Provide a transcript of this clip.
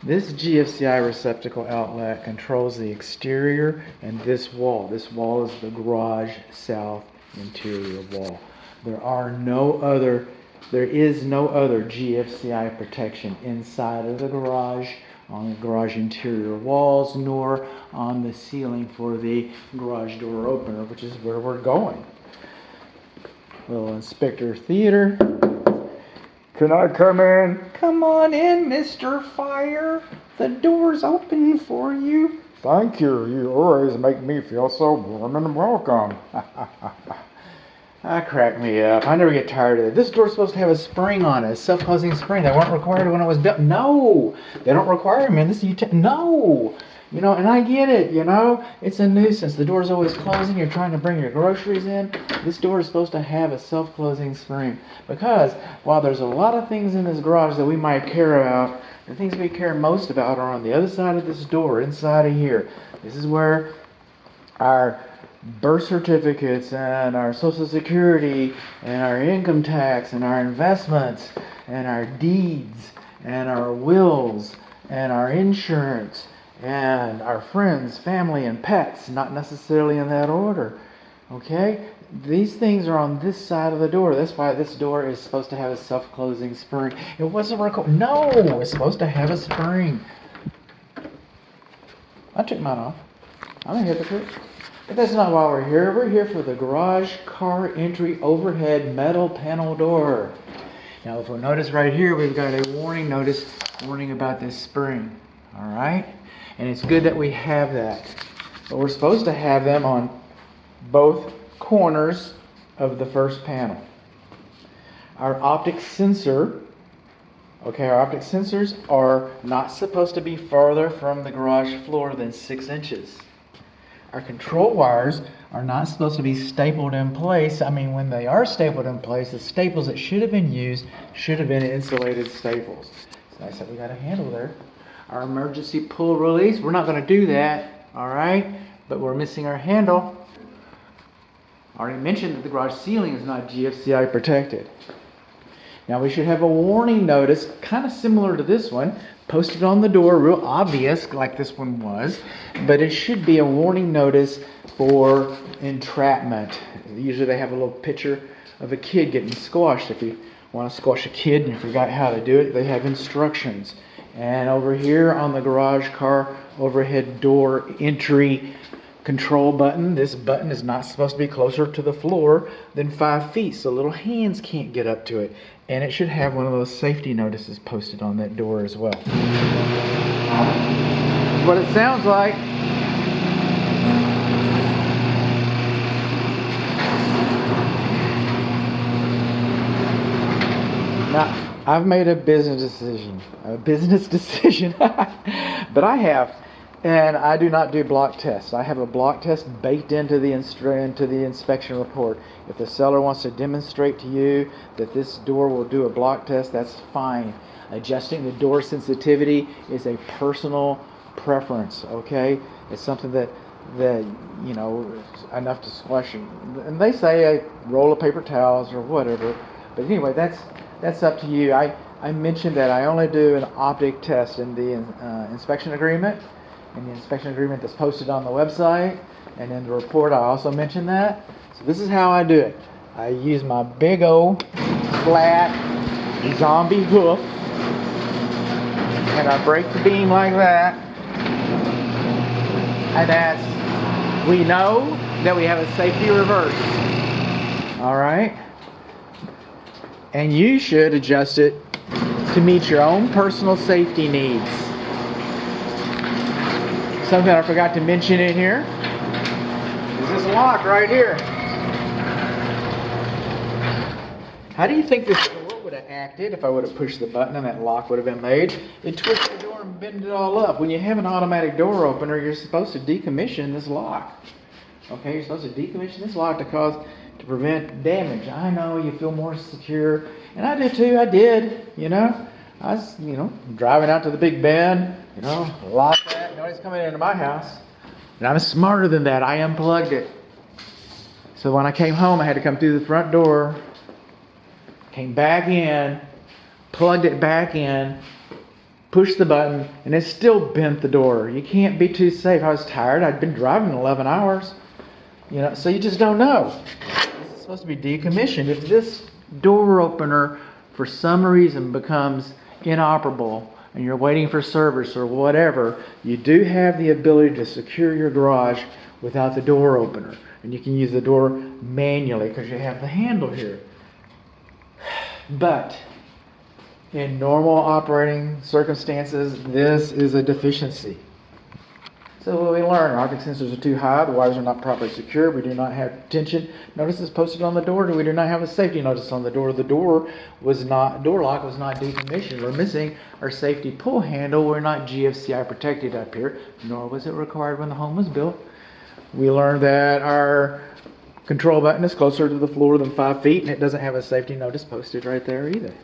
This GFCI receptacle outlet controls the exterior and this wall. This wall is the garage south interior wall. There is no other GFCI protection inside of the garage, on the garage interior walls, nor on the ceiling for the garage door opener, which is where we're going. Little Inspector Theater. Can I come in? Come on in, Mr. Fire. The door's open for you. Thank you. You always make me feel so warm and welcome. That cracked me up. I never get tired of it. This door's supposed to have a spring on it, a self-closing spring. They weren't required when it was built. No, they don't require them in this. No. You know, and I get it, you know. It's a nuisance. The door's always closing. You're trying to bring your groceries in. This door is supposed to have a self-closing spring. Because while there's a lot of things in this garage that we might care about, the things we care most about are on the other side of this door, inside of here. This is where our birth certificates and our Social Security and our income tax and our investments and our deeds and our wills and our insurance and our friends, family, and pets, not necessarily in that order. Okay? These things are on this side of the door. That's why this door is supposed to have a self-closing spring. It wasn't recorded. No, it's supposed to have a spring. I took mine off. I'm a hypocrite. But that's not why we're here. We're here for the garage car entry overhead metal panel door. Now, if you'll notice right here, we've got a warning notice warning about this spring. All right? And it's good that we have that. But we're supposed to have them on both corners of the first panel. Our optic sensors are not supposed to be farther from the garage floor than 6 inches. Our control wires are not supposed to be stapled in place. I mean, when they are stapled in place, the staples that should have been used should have been insulated staples. It's nice that we got a handle there. Our emergency pull release, we're not going to do that, all right? But we're missing our handle. I already mentioned that the garage ceiling is not GFCI protected. Now we should have a warning notice, kind of similar to this one, posted on the door, real obvious like this one was, but it should be a warning notice for entrapment. Usually they have a little picture of a kid getting squashed. If you want to squash a kid and you forgot how to do it, they have instructions. And over here on the garage car overhead door entry control button, this button is not supposed to be closer to the floor than 5 feet, so little hands can't get up to it. And it should have one of those safety notices posted on that door as well. That's what it sounds like. Now, I've made a business decision, but I have. And I do not do block tests. I have a block test baked into the inspection report. If the seller wants to demonstrate to you that this door will do a block test, that's fine. Adjusting the door sensitivity is a personal preference, okay? It's something that you know, enough to squash it. And they say a roll of paper towels or whatever. But anyway, that's up to you. I mentioned that I only do an optic test in the inspection agreement. In the inspection agreement that's posted on the website, and in the report I also mentioned that. So this is how I do it. I use my big old flat zombie hoof, and I break the beam like that, and that's, we know that we have a safety reverse. Alright? And you should adjust it to meet your own personal safety needs. Something I forgot to mention in here is this lock right here. How do you think this door would have acted if I would have pushed the button and that lock would have been made? It twists the door and bend it all up. When you have an automatic door opener, you're supposed to decommission this lock. Okay, you're supposed to decommission this lock to prevent damage. I know you feel more secure, and I do too. I did, you know. I was, driving out to the Big Bend, lock that. Nobody's coming into my house. And I'm smarter than that. I unplugged it. So when I came home, I had to come through the front door, came back in, plugged it back in, push the button, and it still bent the door. You can't be too safe. I was tired. I'd been driving 11 hours. So you just don't know. This is supposed to be decommissioned. If this door opener, for some reason, becomes inoperable, and you're waiting for service or whatever, you do have the ability to secure your garage without the door opener. And you can use the door manually because you have the handle here. But in normal operating circumstances, this is a deficiency. So what we learn, our occupancy sensors are too high, the wires are not properly secured, we do not have tension notices posted on the door, we do not have a safety notice on the door. The door lock was not decommissioned. We're missing our safety pull handle. We're not GFCI protected up here, nor was it required when the home was built. We learned that our control button is closer to the floor than 5 feet, and it doesn't have a safety notice posted right there either.